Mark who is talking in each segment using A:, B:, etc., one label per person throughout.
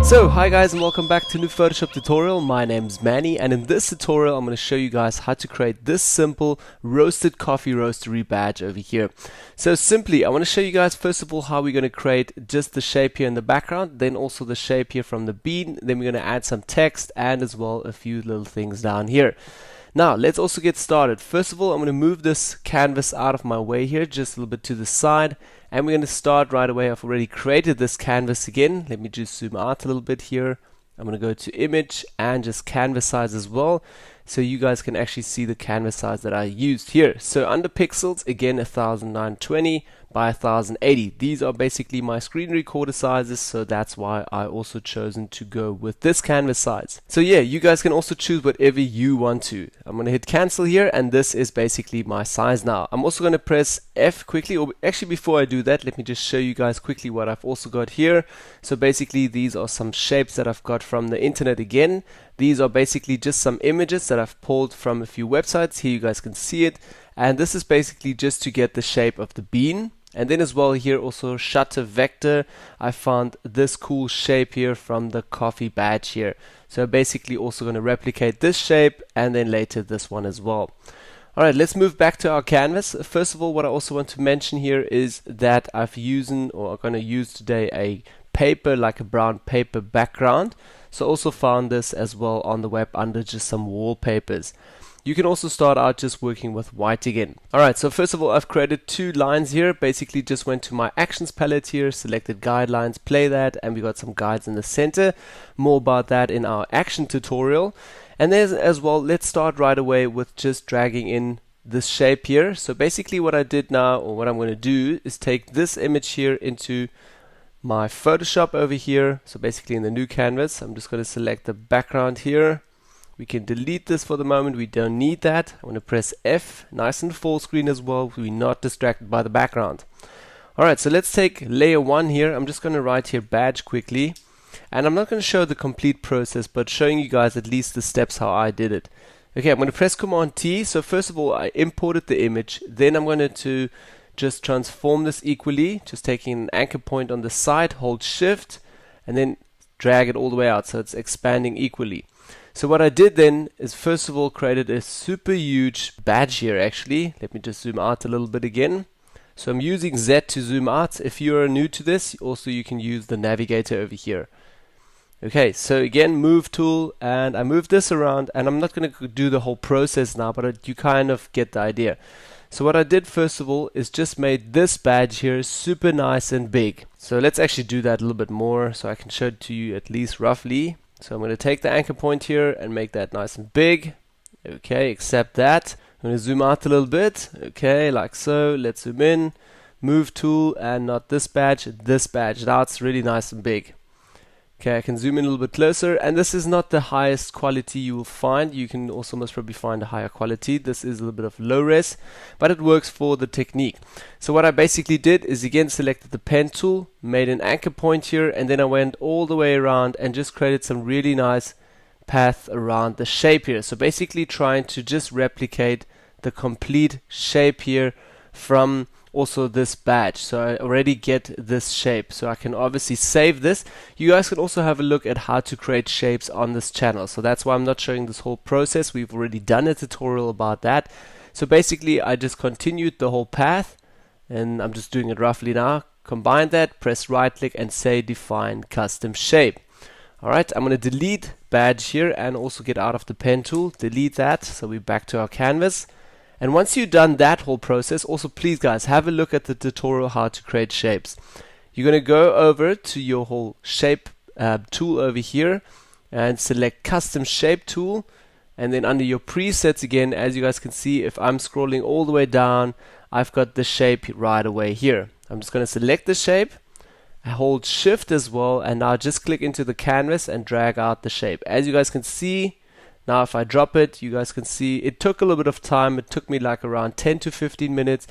A: So hi guys and welcome back to a new Photoshop tutorial. My name's Manny, and in this tutorial I'm going to show you guys how to create this simple roasted coffee roastery badge over here. So simply I want to show you guys first of all how we're going to create just the shape here in the background, then also the shape here from the bean, then we're going to add some text and as well a few little things down here. Now let's also get started. First of all, I'm going to move this canvas out of my way here just a little bit to the side, and we're going to start right away. I've already created this canvas again. Let me just zoom out a little bit here. I'm going to go to image and just canvas size as well, so you guys can actually see the canvas size that I used here. So under pixels, again 1920 by 1080. These are basically my screen recorder sizes, so that's why I also chosen to go with this canvas size. So yeah, you guys can also choose whatever you want to. I'm going to hit cancel here, and this is basically my size now. I'm also going to press F quickly, or actually before I do that, let me just show you guys quickly what I've also got here. So basically these are some shapes that I've got from the internet again. These are basically just some images that I've pulled from a few websites. Here you guys can see it, and this is basically just to get the shape of the bean. And then as well here also shutter vector, I found this cool shape here from the coffee badge here. So basically also going to replicate this shape and then later this one as well. Alright, let's move back to our canvas. First of all, what I also want to mention here is that I've using, or I'm going to use today, a paper, like a brown paper background. So also found this as well on the web under just some wallpapers. You can also start out just working with white again. Alright, so first of all I've created two lines here. Basically just went to my actions palette here, selected guidelines, play that, and we got some guides in the center. More about that in our action tutorial. And there's as well, let's start right away with just dragging in this shape here. So basically what I did now, or what I'm going to do, is take this image here into my Photoshop over here. So basically in the new canvas, I'm just going to select the background here. We can delete this for the moment, we don't need that. I'm going to press F, nice and full screen as well, we're not distracted by the background. Alright, so let's take layer 1 here. I'm just going to write here badge quickly, and I'm not going to show the complete process, but showing you guys at least the steps how I did it. Okay, I'm going to press Command T. So first of all I imported the image, then I'm going to just transform this equally, just taking an anchor point on the side, hold shift, and then drag it all the way out so it's expanding equally. So what I did then is first of all created a super huge badge here actually. Let me just zoom out a little bit again. So I'm using Z to zoom out. If you're new to this, also you can use the navigator over here. Okay, so again, move tool, and I move this around, and I'm not going to do the whole process now, but you kind of get the idea. So what I did first of all is just made this badge here super nice and big. So let's actually do that a little bit more so I can show it to you at least roughly. So I'm going to take the anchor point here and make that nice and big. Okay, accept that. I'm going to zoom out a little bit. Okay, like so. Let's zoom in. Move tool, and not this badge, this badge. Now it's really nice and big. Okay, I can zoom in a little bit closer, and this is not the highest quality you will find. You can also most probably find a higher quality. This is a little bit of low res, but it works for the technique. So what I basically did is again selected the pen tool, made an anchor point here, and then I went all the way around and just created some really nice path around the shape here. So basically trying to just replicate the complete shape here from also this badge. So I already get this shape, so I can obviously save this. You guys can also have a look at how to create shapes on this channel, so that's why I'm not showing this whole process. We've already done a tutorial about that. So basically I just continued the whole path, and I'm just doing it roughly now. Combine that, press right click and say define custom shape. Alright, I'm going to delete badge here and also get out of the pen tool, delete that, so we're back to our canvas. And once you've done that whole process, also please guys have a look at the tutorial how to create shapes. You're going to go over to your whole shape tool over here and select custom shape tool, and then under your presets again, as you guys can see, if I'm scrolling all the way down, I've got the shape right away here. I'm just going to select the shape, hold shift as well, and now just click into the canvas and drag out the shape. As you guys can see, now if I drop it, you guys can see it took a little bit of time. It took me like around 10 to 15 minutes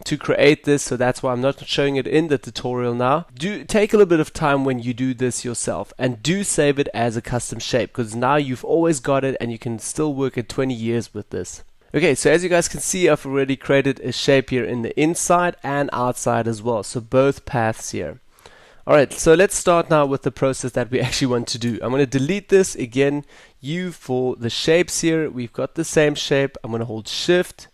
A: to create this, so that's why I'm not showing it in the tutorial now. Do take a little bit of time when you do this yourself, and do save it as a custom shape, because now you've always got it and you can still work at 20 years with this. Okay, so as you guys can see, I've already created a shape here in the inside and outside as well, so both paths here. Alright, so let's start now with the process that we actually want to do. I'm going to delete this again. U for the shapes here. We've got the same shape. I'm going to hold shift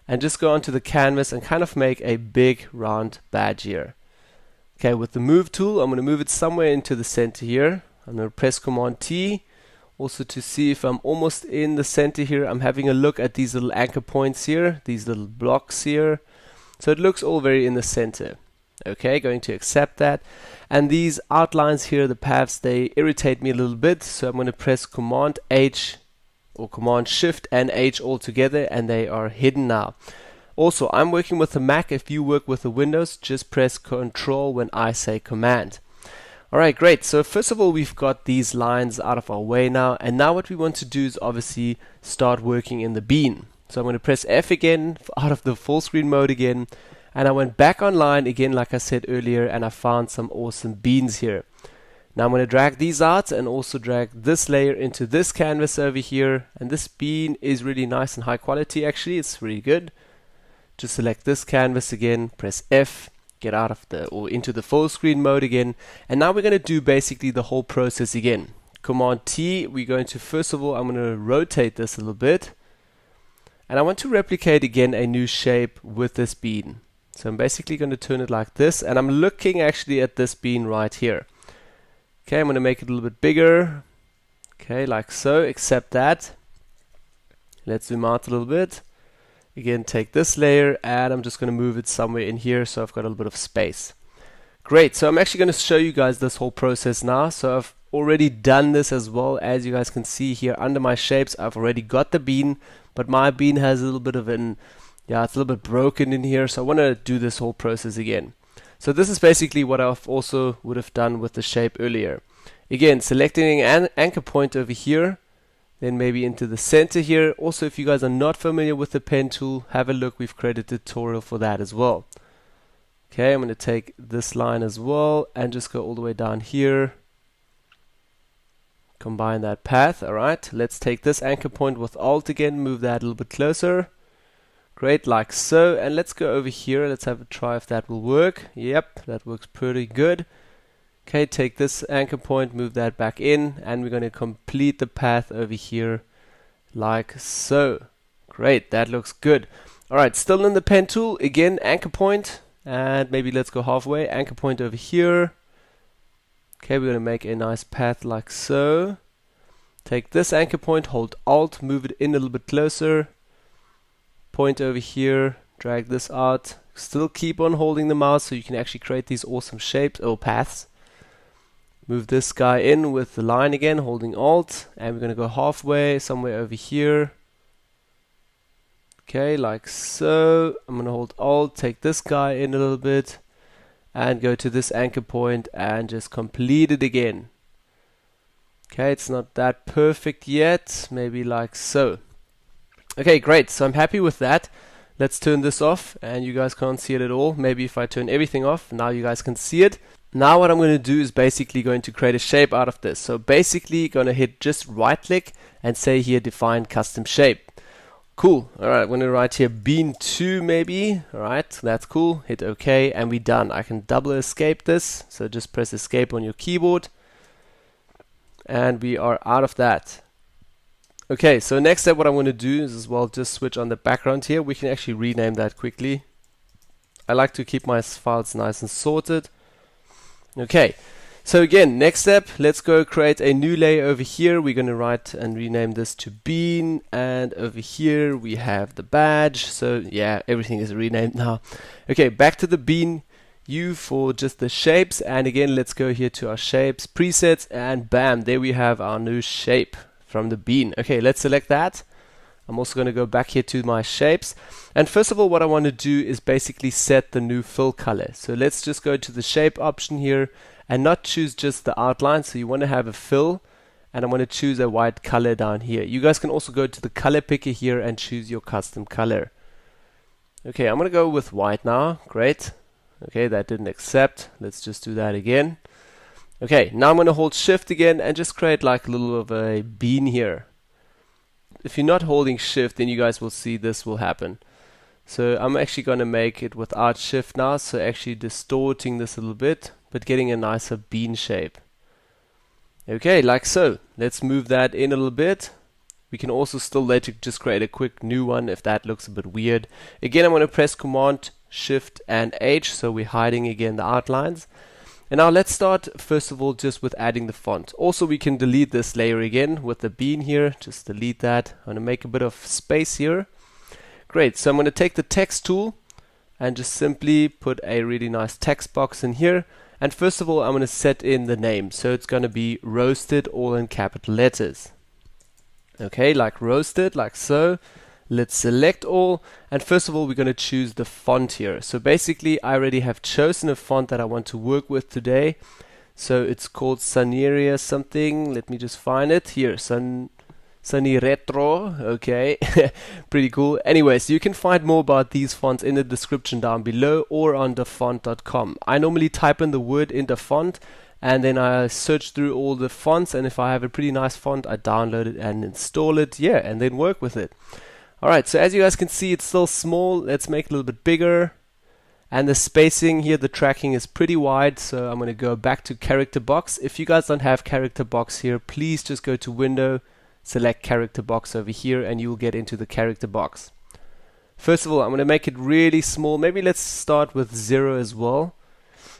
A: and just go onto the canvas and kind of make a big round badge here. Okay, with the move tool, I'm going to move it somewhere into the center here. I'm going to press Command T. Also to see if I'm almost in the center here, I'm having a look at these little anchor points here, these little blocks here. So it looks all very in the center. Okay, going to accept that. And these outlines here, the paths, they irritate me a little bit. So I'm going to press Command H or Command Shift and H all together, and they are hidden now. Also, I'm working with the Mac. If you work with the Windows, just press Control when I say Command. Alright, great. So first of all, we've got these lines out of our way now. And now what we want to do is obviously start working in the bean. So I'm going to press F again, out of the full screen mode again. And I went back online again, like I said earlier, and I found some awesome beans here. Now I'm going to drag these out and also drag this layer into this canvas over here. And this bean is really nice and high quality actually. It's really good. Just select this canvas again, press F. Get out of the or into the full screen mode again, and now we're going to do basically the whole process again. Command T, we're going to first of all, I'm going to rotate this a little bit, and I want to replicate again a new shape with this bean. So I'm basically going to turn it like this, and I'm looking actually at this bean right here. Okay, I'm going to make it a little bit bigger. Okay, like so, accept that. Let's zoom out a little bit. Again, take this layer and I'm just going to move it somewhere in here so I've got a little bit of space. Great, so I'm actually going to show you guys this whole process now. So I've already done this as well. As you guys can see here under my shapes, I've already got the bean, but my bean has a little bit of it's a little bit broken in here. So I want to do this whole process again. So this is basically what I've also would have done with the shape earlier. Again, selecting an anchor point over here. Then maybe into the center here. Also, if you guys are not familiar with the pen tool, have a look. We've created a tutorial for that as well. Okay, I'm going to take this line as well and just go all the way down here. Combine that path. Alright, let's take this anchor point with Alt again, move that a little bit closer. Great, like so. And let's go over here. Let's have a try if that will work. Yep, that works pretty good. Okay, take this anchor point, move that back in, and we're going to complete the path over here like so. Great, that looks good. Alright, still in the pen tool, again, anchor point, and maybe let's go halfway, anchor point over here. Okay, we're going to make a nice path like so. Take this anchor point, hold Alt, move it in a little bit closer. Point over here, drag this out. Still keep on holding the mouse so you can actually create these awesome shapes or paths. Move this guy in with the line again, holding Alt, and we're going to go halfway, somewhere over here. Okay, like so. I'm going to hold Alt, take this guy in a little bit, and go to this anchor point and just complete it again. Okay, it's not that perfect yet, maybe like so. Okay, great, so I'm happy with that. Let's turn this off, and you guys can't see it at all. Maybe if I turn everything off, now you guys can see it. Now what I'm going to do is basically going to create a shape out of this. So basically going to hit just right click and say here define custom shape. Cool. Alright, I'm going to write here bean 2 maybe. Alright, that's cool. Hit OK and we're done. I can double escape this. So just press escape on your keyboard. And we are out of that. Okay, so next step what I'm going to do is as well just switch on the background here. We can actually rename that quickly. I like to keep my files nice and sorted. Okay, so again, next step, let's go create a new layer over here. We're going to write and rename this to bean, and over here we have the badge. So yeah, everything is renamed now. Okay, back to the bean, U for just the shapes, and again, let's go here to our shapes, presets, and bam, there we have our new shape from the bean. Okay, let's select that. I'm also going to go back here to my shapes, and first of all what I want to do is basically set the new fill color. So let's just go to the shape option here and not choose just the outline. So you want to have a fill, and I'm going to choose a white color down here. You guys can also go to the color picker here and choose your custom color. Okay, I'm going to go with white now. Great. Okay, that didn't accept. Let's just do that again. Okay, now I'm going to hold shift again and just create like a little of a bean here. If you're not holding shift, then you guys will see this will happen. So I'm actually going to make it without shift now, so actually distorting this a little bit, but getting a nicer bean shape. Okay, like so. Let's move that in a little bit. We can also still later just create a quick new one if that looks a bit weird. Again, I'm going to press Command, Shift and H, so we're hiding again the outlines. And now let's start first of all just with adding the font. Also we can delete this layer again with the bean here, just delete that. I'm going to make a bit of space here. Great, so I'm going to take the text tool and just simply put a really nice text box in here. And first of all I'm going to set in the name, so it's going to be roasted all in capital letters. Okay, like roasted, like so. Let's select all, and first of all we're going to choose the font here. So basically I already have chosen a font that I want to work with today. So it's called Saneria something. Let me just find it here. Sunny Retro. Okay, pretty cool. Anyways, you can find more about these fonts in the description down below or on dafont.com. I normally type in the word in the font and then I search through all the fonts, and if I have a pretty nice font I download it and install it, yeah, and then work with it. Alright, so as you guys can see, it's still small. Let's make it a little bit bigger. And the spacing here, the tracking is pretty wide, so I'm going to go back to character box. If you guys don't have character box here, please just go to Window, select character box over here, and you will get into the character box. First of all, I'm going to make it really small. Maybe let's start with 0 as well.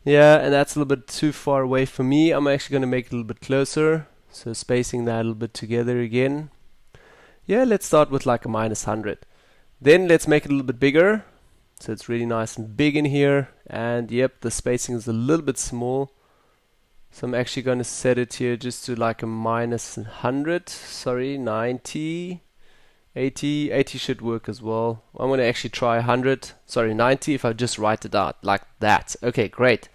A: Yeah, and that's a little bit too far away for me. I'm actually going to make it a little bit closer. So spacing that a little bit together again. Yeah, let's start with like a -100. Then let's make it a little bit bigger. So it's really nice and big in here. And yep, the spacing is a little bit small. So I'm actually going to set it here just to like a -100. Sorry, 90. 80. 80 should work as well. I'm going to actually try 100. Sorry, 90 if I just write it out like that. Okay, great.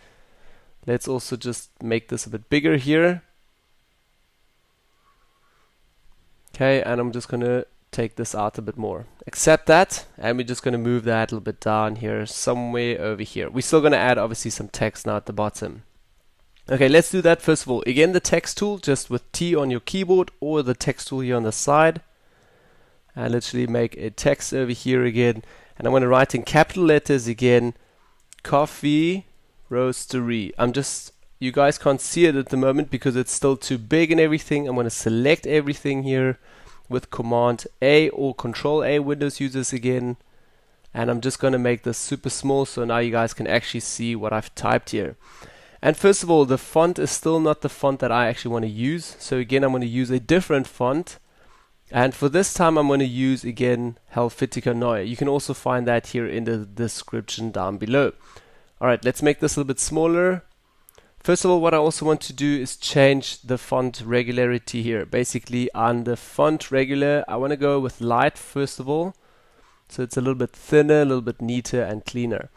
A: Let's also just make this a bit bigger here. Okay, and I'm just going to take this out a bit more. Accept that, and we're just going to move that a little bit down here, somewhere over here. We're still going to add obviously some text now at the bottom. Okay, let's do that first of all. Again, the text tool, just with T on your keyboard, or the text tool here on the side. And literally make a text over here again. And I'm going to write in capital letters again, Coffee Roastery. You guys can't see it at the moment because it's still too big and everything. I'm going to select everything here with Command A or Control A, Windows users again. And I'm just going to make this super small so now you guys can actually see what I've typed here. And first of all, the font is still not the font that I actually want to use. So again, I'm going to use a different font. And for this time, I'm going to use again Helvetica Neue. You can also find that here in the description down below. Alright, let's make this a little bit smaller. First of all, what I also want to do is change the font regularity here. Basically, on the font regular, I want to go with light first of all. So it's a little bit thinner, a little bit neater and cleaner.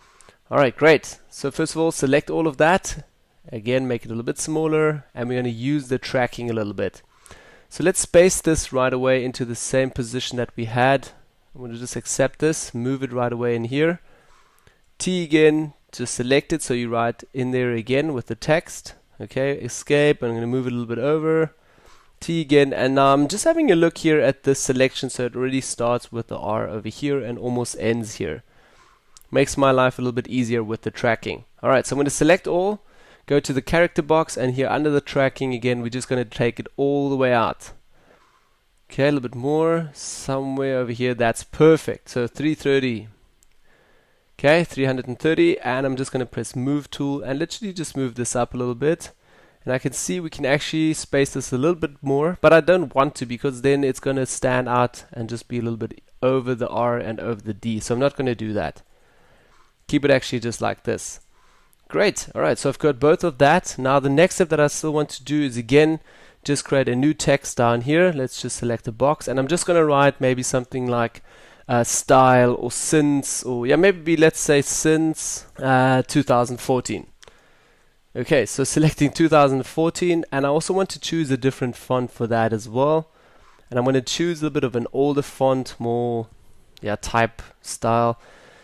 A: Alright, great. So first of all, select all of that. Again, make it a little bit smaller, and we're going to use the tracking a little bit. So let's space this right away into the same position that we had. I'm going to just accept this, move it right away in here. T again, just select it so you write in there again with the text. Okay, escape, I'm going to move it a little bit over. T again, and now I'm just having a look here at this selection, so it already starts with the R over here and almost ends here. Makes my life a little bit easier with the tracking. Alright, so I'm going to select all, go to the character box, and here under the tracking again, we're just going to take it all the way out. Okay, a little bit more, somewhere over here, that's perfect. So 330. Okay, 330, and I'm just going to press move tool and literally just move this up a little bit. And I can see we can actually space this a little bit more, but I don't want to because then it's going to stand out and just be a little bit over the R and over the D. So I'm not going to do that. Keep it actually just like this. Great. Alright, so I've got both of that. Now the next step that I still want to do is again, just create a new text down here. Let's just select a box, and I'm just going to write maybe something like style or since, or yeah, maybe let's say since 2014. Okay, so selecting 2014, and I also want to choose a different font for that as well. And I'm going to choose a little bit of an older font, more type style.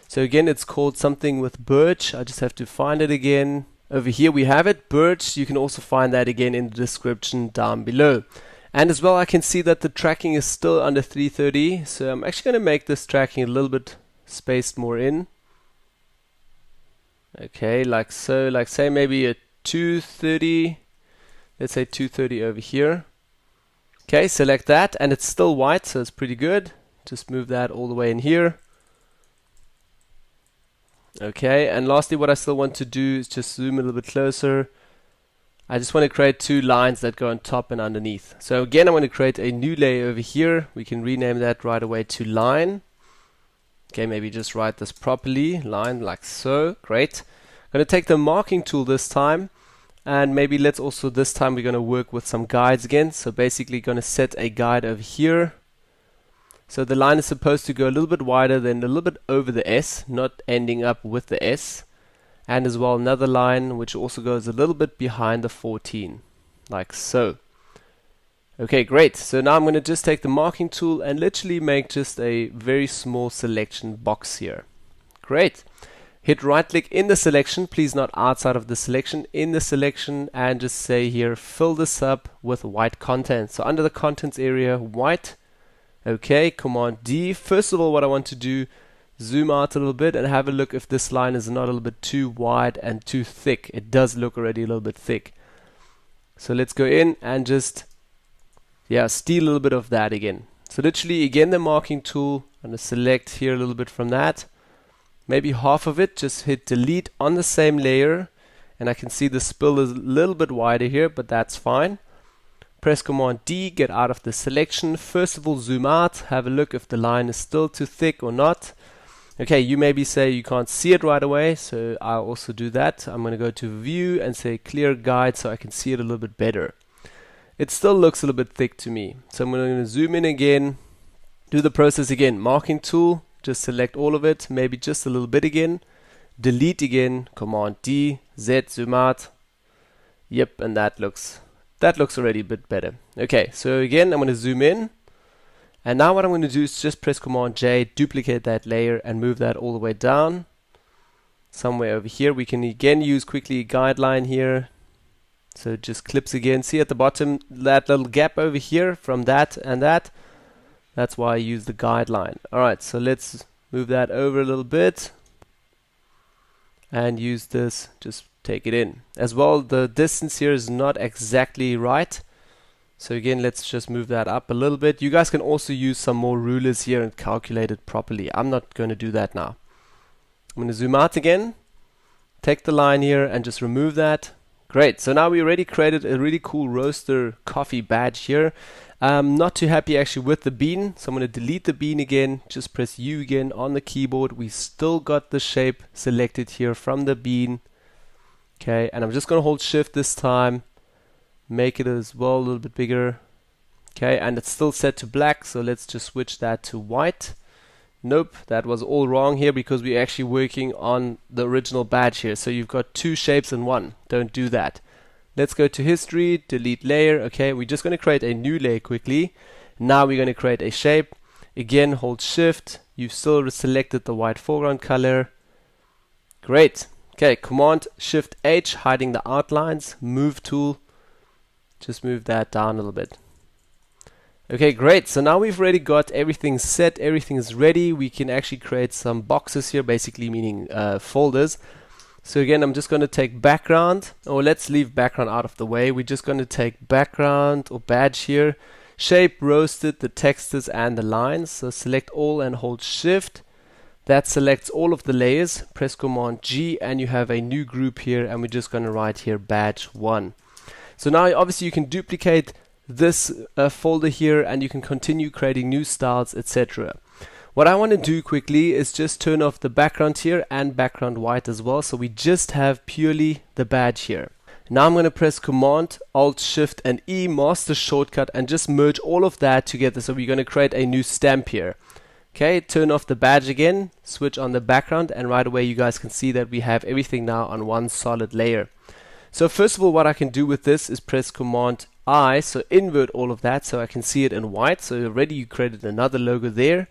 A: So again, it's called something with Birch. I just have to find it again. Over here we have it, Birch. You can also find that again in the description down below. And as well, I can see that the tracking is still under 330. So I'm actually going to make this tracking a little bit spaced more in. Okay, like so, like say maybe a 230, let's say 230 over here. Okay, select that, and it's still white, so it's pretty good. Just move that all the way in here. Okay, and lastly, what I still want to do is just zoom a little bit closer. I just want to create two lines that go on top and underneath. So again, I want to create a new layer over here. We can rename that right away to line. Okay, maybe just write this properly, line like so. Great. I'm going to take the marking tool this time, and maybe let's also this time we're going to work with some guides again. So basically going to set a guide over here. So the line is supposed to go a little bit wider than a little bit over the S, not ending up with the S. And as well another line which also goes a little bit behind the 14, like so. Okay, great. So now I'm going to just take the marking tool and literally make just a very small selection box here. Great. Hit right click in the selection, please not outside of the selection, in the selection, and just say here fill this up with white content. So under the contents area, white. Okay, Command D. First of all, what I want to do, zoom out a little bit and have a look if this line is not a little bit too wide and too thick. It does look already a little bit thick. So let's go in and just steal a little bit of that again. So literally again the marking tool, I'm going to select here a little bit from that. Maybe half of it, just hit delete on the same layer, and I can see the spill is a little bit wider here, but that's fine. Press Command D, get out of the selection. First of all, zoom out, have a look if the line is still too thick or not. Okay, you maybe say you can't see it right away, so I'll also do that. I'm going to go to View and say Clear Guide so I can see it a little bit better. It still looks a little bit thick to me. So I'm going to zoom in again, do the process again. Marking tool, just select all of it, maybe just a little bit again. Delete again, Command D, Z, zoom out. Yep, and that looks already a bit better. Okay, so again, I'm going to zoom in. And now what I'm going to do is just press Command J, duplicate that layer and move that all the way down. Somewhere over here, we can again use quickly a guideline here. So it just clips again. See at the bottom, that little gap over here from that and that. That's why I use the guideline. Alright, so let's move that over a little bit. And use this, just take it in. As well, the distance here is not exactly right. So again, let's just move that up a little bit. You guys can also use some more rulers here and calculate it properly. I'm not going to do that now. I'm going to zoom out again. Take the line here and just remove that. Great, so now we already created a really cool roaster coffee badge here. Not too happy actually with the bean, so I'm going to delete the bean again. Just press U again on the keyboard. We still got the shape selected here from the bean. Okay, and I'm just going to hold shift this time. Make it as well a little bit bigger. Okay, and it's still set to black, so let's just switch that to white. Nope, that was all wrong here because we're actually working on the original badge here. So you've got two shapes in one. Don't do that. Let's go to history, delete layer. Okay, we're just going to create a new layer quickly. Now we're going to create a shape. Again, hold shift. You've still selected the white foreground color. Great. Okay, Command Shift H, hiding the outlines. Move tool. Just move that down a little bit. Okay, great. So now we've already got everything set. Everything is ready. We can actually create some boxes here, basically meaning folders. So again, I'm just going to take background, or let's leave background out of the way. We're just going to take background or badge here. Shape, roasted, the textures and the lines. So select all and hold shift. That selects all of the layers. Press Command G and you have a new group here, and we're just going to write here badge 1. So now obviously you can duplicate this folder here and you can continue creating new styles, etc. What I want to do quickly is just turn off the background here and background white as well, so we just have purely the badge here. Now I'm going to press Command Alt Shift and E, master shortcut, and just merge all of that together. So we're going to create a new stamp here. Okay, turn off the badge again, switch on the background, and right away you guys can see that we have everything now on one solid layer. So first of all, what I can do with this is press Command I, so invert all of that so I can see it in white. So already you created another logo there.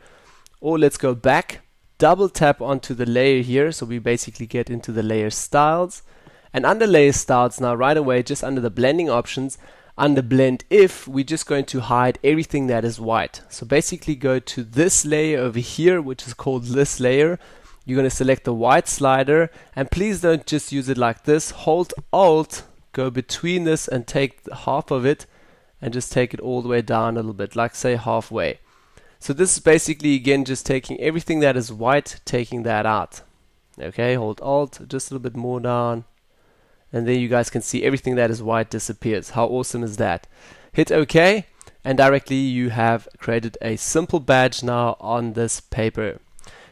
A: Or let's go back, double tap onto the layer here, so we basically get into the layer styles. And under layer styles now, right away, just under the blending options, under blend if, we're just going to hide everything that is white. So basically go to this layer over here, which is called this layer. You're going to select the white slider, and please don't just use it like this. Hold Alt, go between this and take half of it and just take it all the way down a little bit, like say halfway. So this is basically again just taking everything that is white, taking that out. Okay, hold Alt, just a little bit more down, and then you guys can see everything that is white disappears. How awesome is that? Hit OK, and directly you have created a simple badge now on this paper.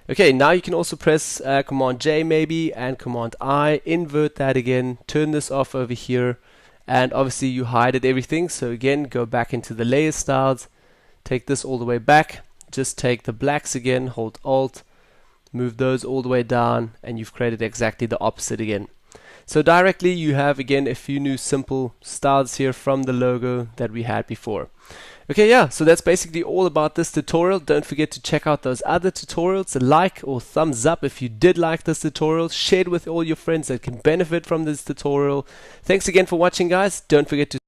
A: Okay, now you can also press Command J maybe and Command I, invert that again, turn this off over here, and obviously you hided everything. So again, go back into the layer styles, take this all the way back, just take the blacks again, hold Alt, move those all the way down, and you've created exactly the opposite again. So directly you have again a few new simple styles here from the logo that we had before. Okay, yeah, so that's basically all about this tutorial. Don't forget to check out those other tutorials. Like or thumbs up if you did like this tutorial. Share it with all your friends that can benefit from this tutorial. Thanks again for watching, guys. Don't forget to